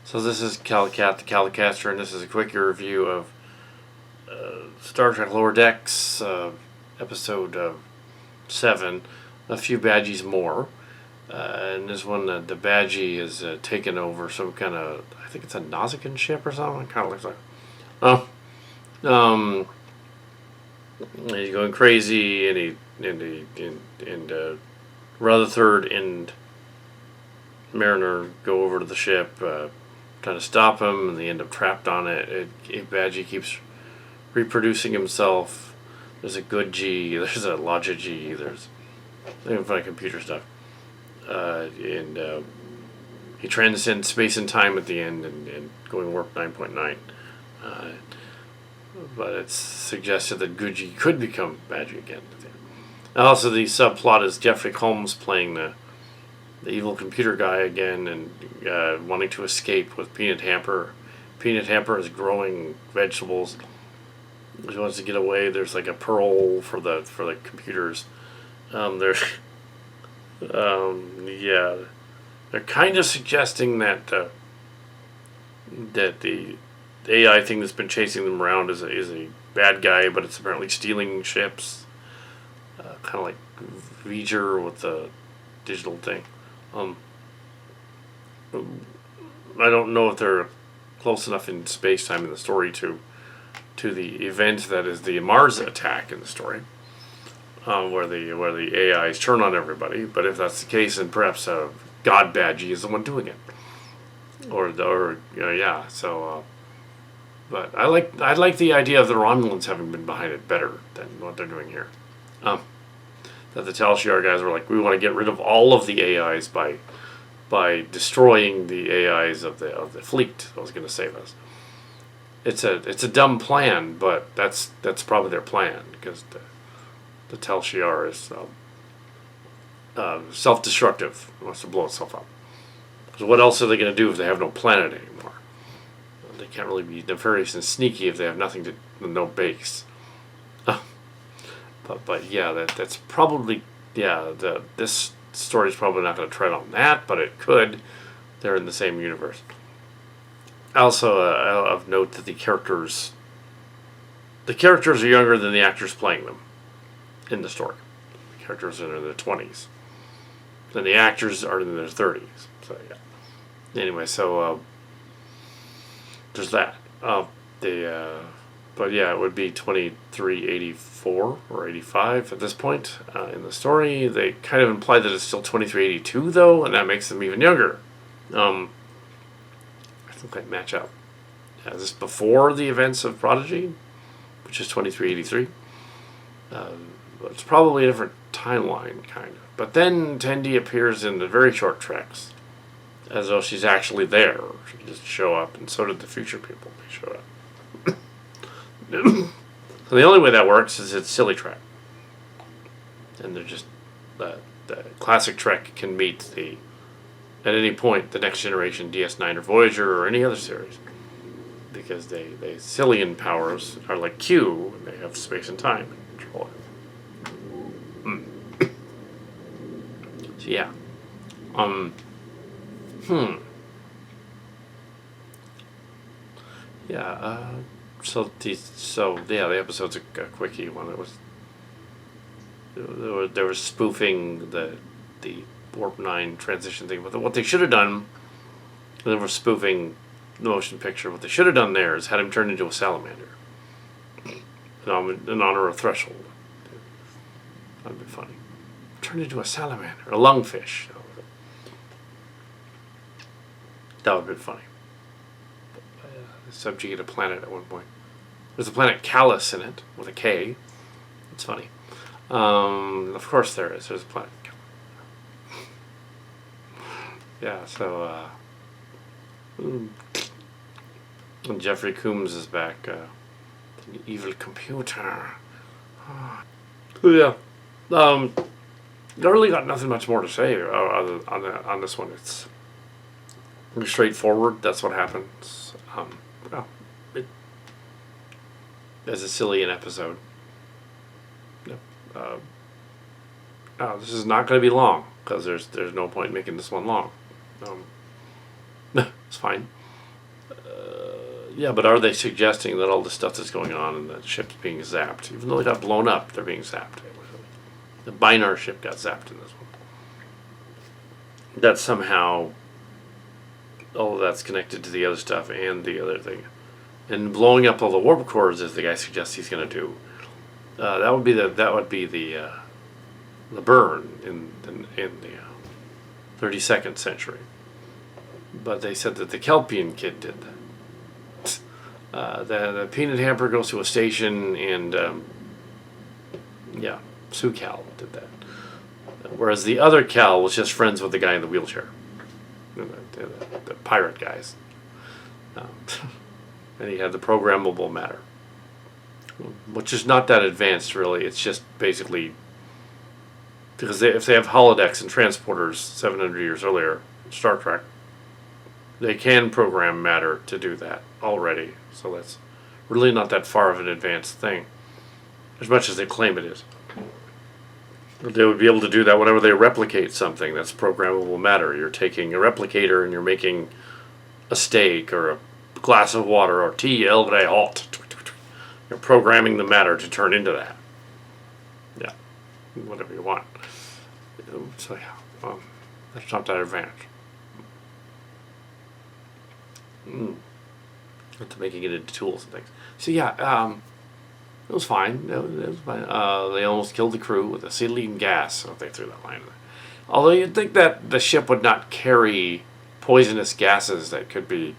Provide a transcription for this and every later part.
So this is Calicat, the Calicaster, and this is a quick review of Star Trek Lower Decks, episode 7, A Few Badgeys More. And this one, the Badgie is taken over some kind of, I think it's a Nausicaan ship or something. It kind of looks like. Oh, he's going crazy, and Rutherford and Mariner go over to the ship, trying to stop him, and they end up trapped on it. Badgie keeps reproducing himself. There's a good G, there's a logic G, there's funny computer stuff. And he transcends space and time at the end and going warp 9.9. But it's suggested that Guji could become Badgie again. Also, the subplot is Jeffrey Combs playing the evil computer guy again and wanting to escape with Peanut Hamper. Peanut Hamper is growing vegetables. He wants to get away. There's like a parole for the computers. They're kind of suggesting that the AI thing that's been chasing them around is a bad guy, but it's apparently stealing ships. Kind of like V'ger with the digital thing. I don't know if they're close enough in space time in the story to the event that is the Mars attack in the story, where the AIs turn on everybody. But if that's the case, then perhaps God Badgie is the one doing it, yeah. So, but I like the idea of the Romulans having been behind it better than what they're doing here. That the Tal Shiar guys were like, we want to get rid of all of the AIs by destroying the AIs of the fleet. I was going to say this. It's a dumb plan, but that's probably their plan, because the Tal Shiar is self-destructive. It wants to blow itself up. So what else are they going to do if they have no planet anymore? They can't really be nefarious and sneaky if they have no base. But yeah, that's probably, this story's probably not going to tread on that, but it could. They're in the same universe. Also, of note that the characters are younger than the actors playing them in the story. The characters are in their 20s. And the actors are in their 30s. So, yeah. Anyway, so there's that. But yeah, it would be 2384 or 85 at this point in the story. They kind of imply that it's still 2382, though, and that makes them even younger. I think they match up. Is this before the events of Prodigy, which is 2383? It's probably a different timeline, kind of. But then Tendi appears in the very short treks, as though she's actually there. She just show up, and so did the future people. They showed up. So the only way that works is it's silly Trek, and they're just the classic Trek can meet at any point the Next Generation, DS9 or Voyager or any other series, because they Cillian powers are like Q, and they have space and time to control it. So yeah, yeah. So the episode's a quickie one. They were spoofing the Warp 9 transition thing. But what they should have done, they were spoofing the motion picture. What they should have done there is had him turn into a salamander in honor of Threshold. That'd be funny. Turn into a salamander, a lungfish. That would have been funny. Subjugate a planet at one point. There's a planet Callus in it, with a K. It's funny. Of course there is. There's a planet Callus. Yeah, so, and Jeffrey Combs is back. The evil computer. Yeah. I really got nothing much more to say on this one. It's straightforward. That's what happens. As a Cillian episode. This is not going to be long, because there's no point in making this one long. It's fine. Yeah, but are they suggesting that all the stuff that's going on and the ship's being zapped, even though they got blown up, they're being zapped? The Binar ship got zapped in this one. That somehow all of that's connected to the other stuff and the other thing. And blowing up all the warp cores, as the guy suggests he's going to do, that would be the burn in the 32nd century. But they said that the Kelpian kid did that. The peanut hamper goes to a station, and Sue-Cal did that. Whereas the other Cal was just friends with the guy in the wheelchair, the pirate guys, and he had the programmable matter, which is not that advanced really. It's just basically because if they have holodecks and transporters 700 years earlier, Star Trek, they can program matter to do that already. So that's really not that far of an advanced thing, as much as they claim it is. They would be able to do that whenever they replicate something that's programmable matter. You're taking a replicator and you're making a steak or a glass of water or tea el rey hot. You're programming the matter to turn into that. Yeah, whatever you want. So yeah, that's not that advanced. Into making it into tools and things. So yeah, it was fine. It was fine. They almost killed the crew with acetylene gas. So they threw that line in there. Although you'd think that the ship would not carry poisonous gases that could be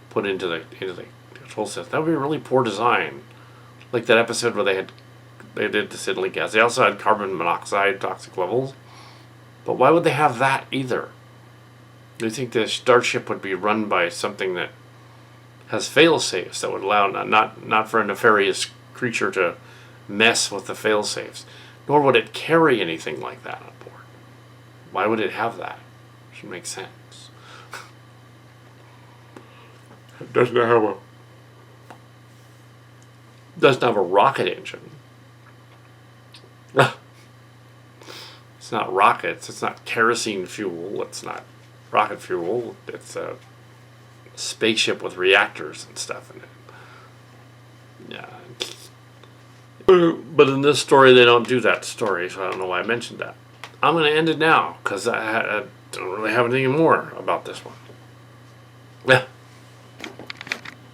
put into the control system. That would be a really poor design. Like that episode where they did the acetylene gas. They also had carbon monoxide toxic levels. But why would they have that either? Do you think the starship would be run by something that has fail-safes that would allow not for a nefarious creature to mess with the fail-safes, nor would it carry anything like that on board? Why would it have that? It should make sense. It doesn't have a rocket engine. It's not rockets. It's not kerosene fuel. It's not rocket fuel. It's a spaceship with reactors and stuff in it. Yeah. But in this story, they don't do that story, so I don't know why I mentioned that. I'm going to end it now, because I don't really have anything more about this one. Yeah.